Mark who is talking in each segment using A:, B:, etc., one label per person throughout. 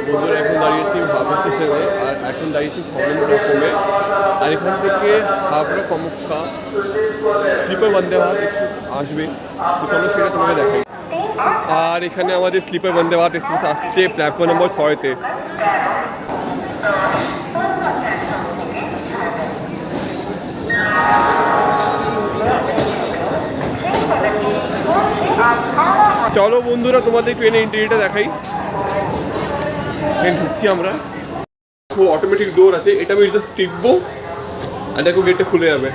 A: বন্ধুরা এখন দাঁড়িয়েছি হাওড়া স্টেশনে, আর এখন দাঁড়িয়েছি 6 নম্বর প্ল্যাটফর্মে। আর এখান থেকে হাওড়া কামাখ্যা স্লিপার বন্দে ভারত এক্সপ্রেস আসবে, তো চলো সেটা তোমাকে দেখাই। আর এখানে আমাদের স্লিপার বন্দে ভারত এক্সপ্রেস আসছে প্ল্যাটফর্ম নম্বর 6-তে। চলো বন্ধুরা তোমাদের ট্রেনের ইন্টেরিয়রটা দেখাই। ট্রেন ঢুকছি আমরা, খুব অটোমেটিক ডোর আছে, এটা আমি জাস্ট টিপবো আর দেখো গেটটা খুলে যাবে।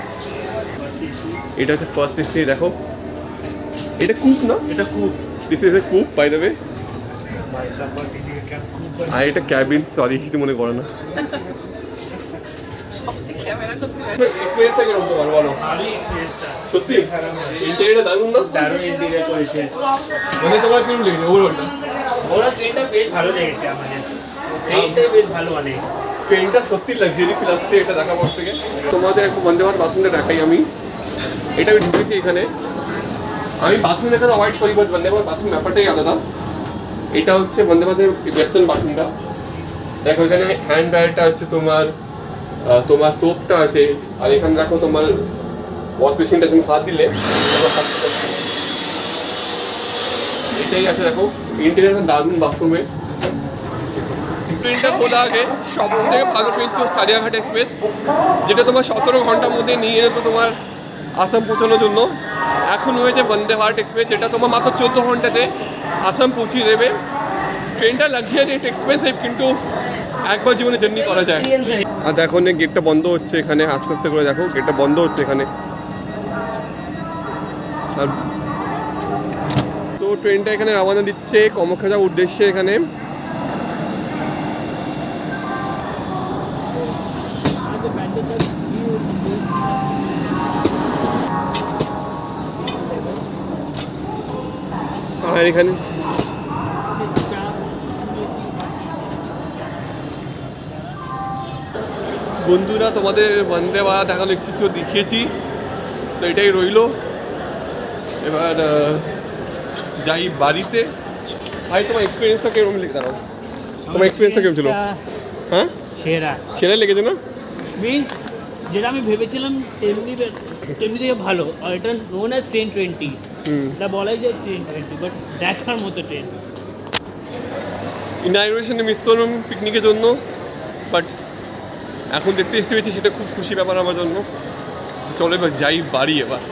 A: এটা হচ্ছে ফার্স্ট এসি, দেখো এটা কুপ না, এটা coupe, this is a coupe by the way. আর এটা ক্যাবিন, সরি কিছু মনে করো না। এক্সপেরিয়েন্সটা কিরকম তোমার বলো? সত্যি ইন্টেরিয়রটা দারুণ না?
B: দারুণ ইন্টেরিয়র করেছে।
A: মানে তোমার কিরকম লেগেছে ওভারঅলটা?
B: ওরা ট্রেনটা বেশ ভালো লেগেছে আমাদের, ট্রেনটাই বেশ ভালো মানে।
A: ট্রেনটা সত্যি লাক্সারি ফিল আসছে এটা দেখার পর থেকে। তোমাদের একটু বন্দে ভারত বাথরুমটা দেখাই আমি। এটা আমি ঢুকেছি এখানে, আমি বাথরুম এখানে অ্যাভয়েড করি, বাট বন্দে ভারত বাথরুম ব্যাপারটাই আলাদা। এটা হচ্ছে বন্দে ভারতের ওয়েস্টার্ন বাথরুমটা। দেখো এখানে হ্যান্ড ড্রায়ারটা আছে, তোমার সোপটা আছে, আর এখানে দেখো তোমার ওয়াশ মেশিনটা তুমি হাত দিলে এটাই আছে। দেখো ইন্টেরিয়র দারুণ বাথরুমে। ট্রেনটা খোলা আগে সব থেকে ভালো ট্রেন ছিল সারিয়াঘাট এক্সপ্রেস, যেটা তোমার 17 ঘন্টার মধ্যে নিয়ে যেত তোমার আসাম পৌঁছানোর জন্য। এখন হয়েছে বন্দে ভারত এক্সপ্রেস, যেটা তোমার মাত্র 14 ঘন্টাতে আসাম পৌঁছিয়ে দেবে। ট্রেনটা লাক্সারিয়াস এক্সপ্রেস, কিন্তু একবার জীবনে জার্নি করা যায়। আর দেখো গেটটা বন্ধ হচ্ছে এখানে, আস্তে আস্তে করে দেখো গেটটা বন্ধ হচ্ছে এখানে। আর তো ট্রেনটা এখানে রওনা দিচ্ছে কামাখ্যা যাওয়ার উদ্দেশ্যে। এখানে আর এখানে বন্ধুরা তোমাদের বন্দে ভারত দেখানো ছিল, দেখিয়েছি, তো এটাই রইলো। এবার যাই বাড়িতে। ভাই তোমার এক্সপিরিয়েন্সটা কেমন লেগে দাঁড়াও, তোমার এক্সপিরিয়েন্সটা কেমন ছিল? হ্যাঁ সেরা লেগেছে না?
B: মিনস যেটা আমি ভেবেছিলাম তেমনি থেকে ভালো। আর এটা নোন অ্যাজ ট্রেন 20, এটা বলাই যায় ট্রেন 20, বাট দেখার মতো ট্রেন।
A: ইনঅগ্রেশনে মিস করলাম পিকনিকের জন্য, বাট এখন দেখতে এসে পেয়েছি, সেটা খুব খুশি ব্যাপার আমার জন্য। চলো এবার যাই বাড়ি এবার।